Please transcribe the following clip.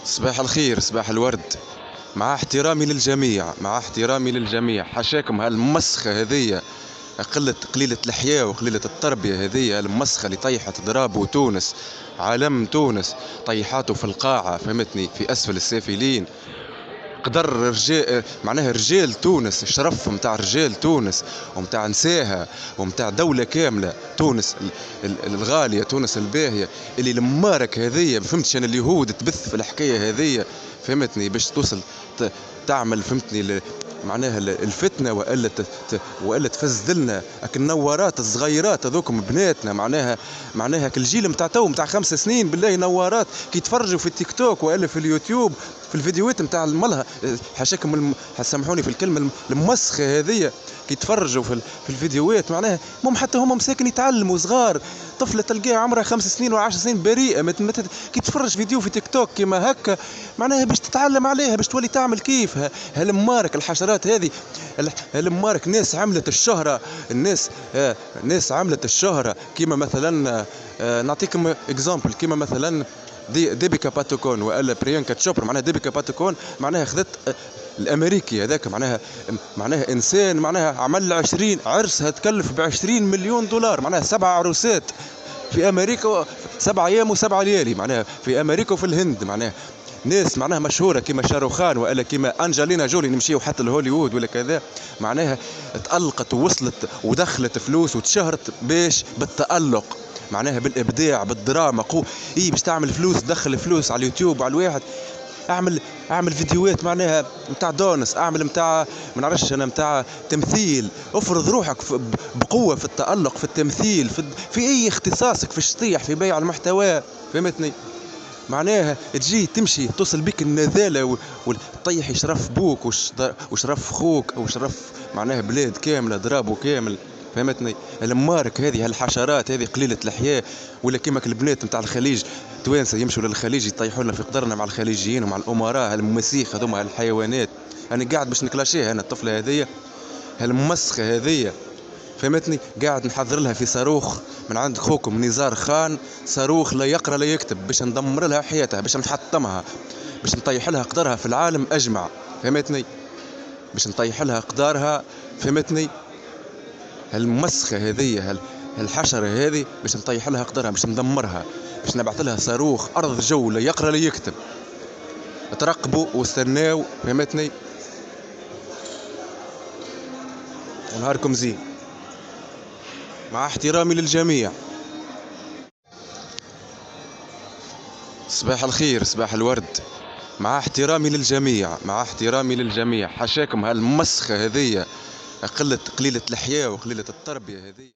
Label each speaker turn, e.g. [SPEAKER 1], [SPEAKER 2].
[SPEAKER 1] صباح الخير، صباح الورد. مع احترامي للجميع، مع احترامي للجميع، حاشاكم هالمسخة هذية، قليلة الحياة وقليلة التربية هذية، المسخة اللي طيحت ضرابه تونس، عالم تونس طيحاته في القاعة، فهمتني، في أسفل السافلين. قدر رجال، معناها رجال تونس، الشرف متاع رجال تونس ومتاع نساها ومتاع دولة كاملة، تونس الغالية، تونس الباهية، اللي المارك هذية، ما فهمتش أنا، اليهود تبث في الحكاية هذية، فهمتني، باش توصل تعمل، فهمتني، معناها الفتنة، والا تفزدلنا النوارات الصغيرات هذوكم بناتنا، معناها الجيل متاع تو متاع 5 سنين، بالله نوارات كي يتفرجوا في التيك توك والا في اليوتيوب في الفيديوهات متاع الملها، حاشاكم سامحوني في الكلمة المسخة هذية، كي يتفرجوا في الفيديوهات، معناها حتى هم مساكن يتعلموا صغار، طفلة تلقاها عمرها 5 سنين و10 سنين بريئة، كي تفرج فيديو في تيك توك كيما هكا، معناها باش تتعلم عليها، باش تولي تعمل كيف هالمارك الحشرات هذه، هالمارك ناس عملت الشهرة، ناس عملت الشهرة، كيما مثلا نعطيكم اكزامبل، كيما مثلا ديبيكا باتوكون والا بريانكا تشوبر، معناها ديبيكا باتوكون معناها خذت الامريكي هذاك، معناها انسان، معناها عمل 20 عرسها تكلف ب20 مليون دولار، معناها 7 عروسات في امريكا، 7 ايام و7 ليالي، معناها في امريكا وفي الهند، معناها ناس معناها مشهوره كيما شاروخان والا كيما انجلينا جولي، نمشيو حتى لهوليوود ولا كذا، معناها تألقت ووصلت ودخلت فلوس وتشهرت باش بالتألق، معناها بالابداع بالدراما باش تعمل فلوس، تدخل فلوس على اليوتيوب على الواحد، اعمل فيديوهات معناها متاع دونس، اعمل متاع ما نعرفش انا متاع تمثيل، افرض روحك بقوه في التألق في التمثيل في اي اختصاصك، في الشطيح، في بيع المحتوى، فهمتني، معناها تجي تمشي توصل بك النذالة وتطيح شرف بوك وشرف خوك او شرف، معناها بلاد كاملة ضرابه كامل، فهمتني، المارك هذه هالحشرات هذه قليلة الحياة، ولا كيما البنات نتاع الخليج توانسة يمشوا للخليج يطيحوا لنا في قدرنا مع الخليجيين ومع الامراء هالمسيخ هذوما هالحيوانات، انا قاعد باش نكلاشيها انا الطفلة هذية هالمسخة هذية، فهمتني، قاعد نحضر لها في صاروخ من عند خوكم نزار خان، صاروخ لا يقرا لا يكتب، باش ندمر لها حياتها، باش نحطمها، باش نطيح لها قدرها في العالم اجمع، فهمتني، باش نطيح لها قدرها، فهمتني، هالمسخه هذه هالحشره هذه، باش نطيح لها قدرها، باش ندمرها، باش نبعث لها صاروخ ارض جو لا يقرا لا يكتب، ترقبوا واستناو، فهمتني، ونهاركم زين. مع احترامي للجميع. صباح الخير، صباح الورد. مع احترامي للجميع، مع احترامي للجميع، حاشاكم هالمسخة هذية، قليلة الحياة وقليلة التربية هذية.